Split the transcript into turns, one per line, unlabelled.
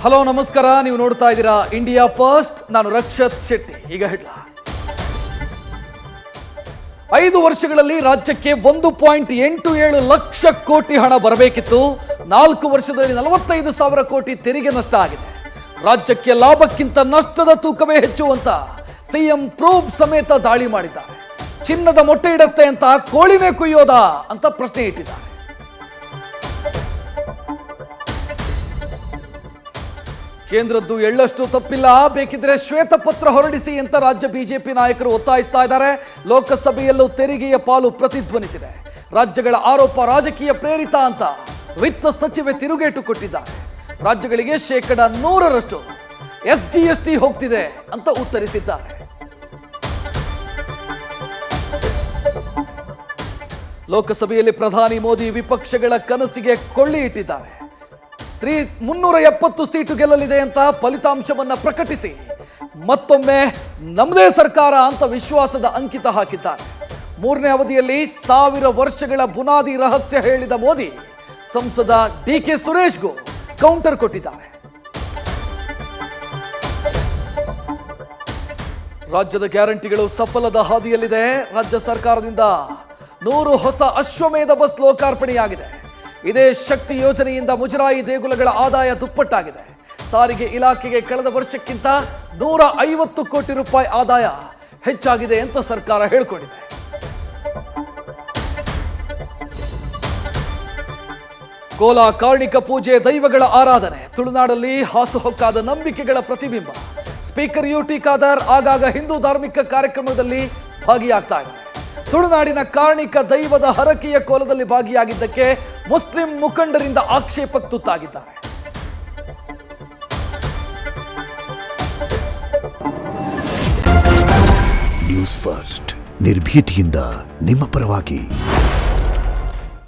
Hello ನಮಸ್ಕಾರ, ನೀವು ನೋಡ್ತಾ ಇದ್ದೀರಾ ಇಂಡಿಯಾ ಫಸ್ಟ್. ನಾನು ರಕ್ಷತ್ ಶೆಟ್ಟಿ. ಈಗ ಹೆಡ್ಲೈನ್ಸ್. 5 ವರ್ಷಗಳಲ್ಲಿ ರಾಜ್ಯಕ್ಕೆ 1.87 ಲಕ್ಷ ಕೋಟಿ ಹಣ ಬರಬೇಕಿತ್ತು. 4 ವರ್ಷದಲ್ಲಿ 45,000 ಕೋಟಿ ತೆರಿಗೆ ನಷ್ಟ ಆಗಿದೆ. ರಾಜ್ಯಕ್ಕೆ ಲಾಭಕ್ಕಿಂತ ನಷ್ಟದ ತೂಕವೇ ಹೆಚ್ಚು ಅಂತ ಸಿಎಂ ಪ್ರೂಫ್ ಸಮೇತ ದಾಳಿ ಮಾಡಿದ್ದಾರೆ. ಚಿನ್ನದ ಮೊಟ್ಟೆ ಇಡತ್ತೆ ಅಂತ ಕೋಳಿನೇ ಕುಯ್ಯೋದಾ ಅಂತ ಪ್ರಶ್ನೆ ಇಟ್ಟಿದ್ದಾರೆ. ಕೇಂದ್ರದ್ದು ಎಳ್ಳಷ್ಟು ತಪ್ಪಿಲ್ಲ, ಬೇಕಿದ್ರೆ ಶ್ವೇತಪತ್ರ ಹೊರಡಿಸಿ ಅಂತ ರಾಜ್ಯ ಬಿಜೆಪಿ ನಾಯಕರು ಒತ್ತಾಯಿಸ್ತಾ ಇದ್ದಾರೆ. ಲೋಕಸಭೆಯಲ್ಲೂ ತೆರಿಗೆಯ ಪಾಲು ಪ್ರತಿಧ್ವನಿಸಿದೆ. ರಾಜ್ಯಗಳ ಆರೋಪ ರಾಜಕೀಯ ಪ್ರೇರಿತ ಅಂತ ವಿತ್ತ ಸಚಿವೆ ತಿರುಗೇಟು ಕೊಟ್ಟಿದ್ದಾರೆ. ರಾಜ್ಯಗಳಿಗೆ 100% SGST ಹೋಗ್ತಿದೆ ಅಂತ ಉತ್ತರಿಸಿದ್ದಾರೆ. ಲೋಕಸಭೆಯಲ್ಲಿ ಪ್ರಧಾನಿ ಮೋದಿ ವಿಪಕ್ಷಗಳ ಕನಸಿಗೆ ಕೊಳ್ಳಿ ಇಟ್ಟಿದ್ದಾರೆ. 370 ಸೀಟು ಗೆಲ್ಲಲಿದೆ ಅಂತ ಫಲಿತಾಂಶವನ್ನ ಪ್ರಕಟಿಸಿ ಮತ್ತೊಮ್ಮೆ ನಮ್ಮದೇ ಸರ್ಕಾರ ಅಂತ ವಿಶ್ವಾಸದ ಅಂಕಿತ ಹಾಕಿದ್ದಾರೆ. 3ನೇ ಅವಧಿಯಲ್ಲಿ 1000 ವರ್ಷಗಳ ಬುನಾದಿ ರಹಸ್ಯ ಹೇಳಿದ ಮೋದಿ ಸಂಸದ DK ಸುರೇಶ್ಗೂ ಕೌಂಟರ್ ಕೊಟ್ಟಿದ್ದಾರೆ. ರಾಜ್ಯದ ಗ್ಯಾರಂಟಿಗಳು ಸಫಲದ ಹಾದಿಯಲ್ಲಿದೆ. ರಾಜ್ಯ ಸರ್ಕಾರದಿಂದ 100 ಹೊಸ ಅಶ್ವಮೇಧ ಬಸ್ ಲೋಕಾರ್ಪಣೆಯಾಗಿದೆ. ಇದೇ ಶಕ್ತಿ ಯೋಜನೆಯಿಂದ ಮುಜರಾಯಿ ದೇಗುಲಗಳ ಆದಾಯ ದುಪ್ಪಟ್ಟಾಗಿದೆ. ಸಾರಿಗೆ ಇಲಾಖೆಗೆ ಕಳೆದ ವರ್ಷಕ್ಕಿಂತ 150 ಕೋಟಿ ರೂಪಾಯಿ ಆದಾಯ ಹೆಚ್ಚಾಗಿದೆ ಅಂತ ಸರ್ಕಾರ ಹೇಳಿಕೊಂಡಿದೆ. ಕೋಲ ಕಾರ್ಣಿಕ ಪೂಜೆ, ದೈವಗಳ ಆರಾಧನೆ, ತುಳುನಾಡಲ್ಲಿ ಹಾಸುಹೊಕ್ಕಾದ ನಂಬಿಕೆಗಳ ಪ್ರತಿಬಿಂಬ. ಸ್ಪೀಕರ್ UT ಖಾದರ್ ಆಗಾಗ ಹಿಂದೂ ಧಾರ್ಮಿಕ ಕಾರ್ಯಕ್ರಮದಲ್ಲಿ ಭಾಗಿಯಾಗ್ತಾ ಇದ್ದಾರೆ. ತುಳುನಾಡಿನ ಕಾರ್ಣಿಕ ದೈವದ ಹರಕೆಯ ಕೋಲದಲ್ಲಿ ಭಾಗಿಯಾಗಿದ್ದಕ್ಕೆ ಮುಸ್ಲಿಂ ಮುಖಂಡರಿಂದ ಆಕ್ಷೇಪಕ್ಕೆ ತುತ್ತಾಗಿದ್ದಾರೆ.
ನ್ಯೂಸ್ ಫಸ್ಟ್, ನಿರ್ಭೀತಿಯಿಂದ ನಿಮ್ಮ ಪರವಾಗಿ.